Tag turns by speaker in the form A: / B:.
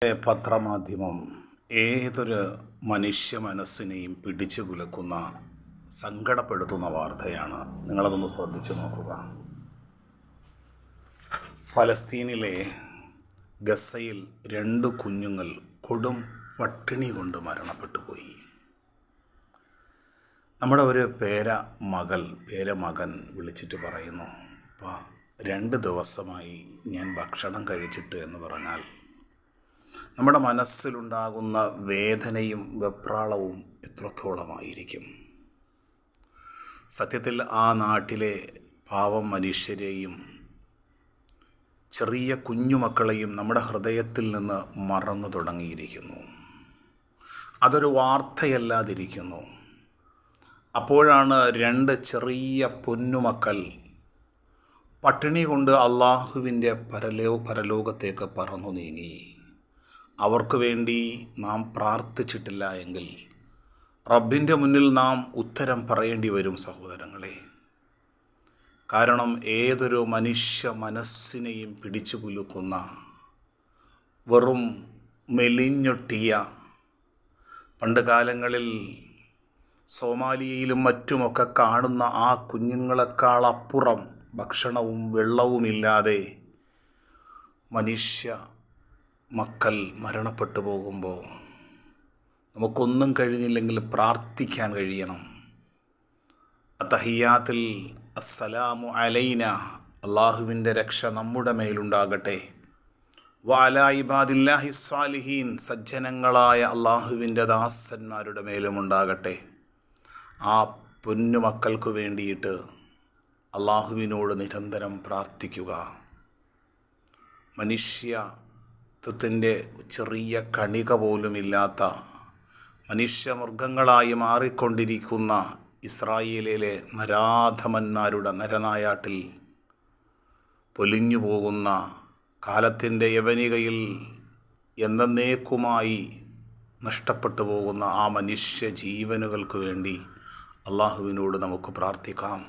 A: പത്രമാധ്യമം ഏതൊരു മനുഷ്യ മനസ്സിനെയും പിടിച്ചു കുലുക്കുന്ന സങ്കടപ്പെടുത്തുന്ന വാർത്തയാണ്. നിങ്ങളതൊന്ന് ശ്രദ്ധിച്ചു നോക്കുക. ഫലസ്തീനിലെ ഗസയിൽ 2 കുഞ്ഞുങ്ങൾ കൊടും പട്ടിണി കൊണ്ട് മരണപ്പെട്ടു പോയി. നമ്മുടെ ഒരു പേരമകൻ വിളിച്ചിട്ട് പറയുന്നു, "അപ്പാ, 2 ദിവസമായി ഞാൻ ഭക്ഷണം കഴിച്ചിട്ട്" എന്ന് പറഞ്ഞാൽ നമ്മുടെ മനസ്സിലുണ്ടാകുന്ന വേദനയും വെപ്രാളവും എത്രത്തോളമായിരിക്കും. സത്യത്തിൽ ആ നാട്ടിലെ പാവം മനുഷ്യരെയും ചെറിയ കുഞ്ഞുമക്കളെയും നമ്മുടെ ഹൃദയത്തിൽ നിന്ന് മറന്നു തുടങ്ങിയിരിക്കുന്നു. അതൊരു വാർത്തയല്ലാതിരിക്കുന്നു. അപ്പോഴാണ് 2 ചെറിയ പൊന്നുമക്കൾ പട്ടിണി കൊണ്ട് അള്ളാഹുവിൻ്റെ പരലോകത്തേക്ക് പറന്നു നീങ്ങി. അവർക്ക് വേണ്ടി നാം പ്രാർത്ഥിച്ചിട്ടില്ല എങ്കിൽ റബ്ബിൻ്റെ മുന്നിൽ നാം ഉത്തരം പറയേണ്ടി വരും സഹോദരങ്ങളെ. കാരണം ഏതൊരു മനുഷ്യ മനസ്സിനെയും പിടിച്ചു കുലുക്കുന്ന വെറും മെലിഞ്ഞൊട്ടിയ, പണ്ട് കാലങ്ങളിൽ സോമാലിയയിലും മറ്റുമൊക്കെ കാണുന്ന ആ കുഞ്ഞുങ്ങളെക്കാളപ്പുറം ഭക്ഷണവും വെള്ളവുമില്ലാതെ മനുഷ്യ മക്കൾ മരണപ്പെട്ടു പോകുമ്പോൾ നമുക്കൊന്നും കഴിഞ്ഞില്ലെങ്കിൽ പ്രാർത്ഥിക്കാൻ കഴിയണം. അത്തഹിയാത്തിൽ അസ്സലാമു അലൈന, അള്ളാഹുവിൻ്റെ രക്ഷ നമ്മുടെ മേലുണ്ടാകട്ടെ. വഅലാ ഇബാദില്ലാഹി സ്വാലിഹീൻ, സജ്ജനങ്ങളായ അള്ളാഹുവിൻ്റെ ദാസന്മാരുടെ മേലുമുണ്ടാകട്ടെ. ആ പൊന്നുമക്കൾക്ക് വേണ്ടിയിട്ട് അള്ളാഹുവിനോട് നിരന്തരം പ്രാർത്ഥിക്കുക. മനുഷ്യത്വത്തിൻ്റെ ചെറിയ കണിക പോലുമില്ലാത്ത മനുഷ്യമൃഗങ്ങളായി മാറിക്കൊണ്ടിരിക്കുന്ന ഇസ്രായേലിലെ നരാധമന്മാരുടെ നരനായാട്ടിൽ പൊലിഞ്ഞു പോകുന്ന കാലത്തിൻ്റെ യവനികയിൽ എന്നേക്കുമായി നഷ്ടപ്പെട്ടു പോകുന്ന ആ മനുഷ്യ ജീവനുകൾക്ക് വേണ്ടി അള്ളാഹുവിനോട് നമുക്ക് പ്രാർത്ഥിക്കാം.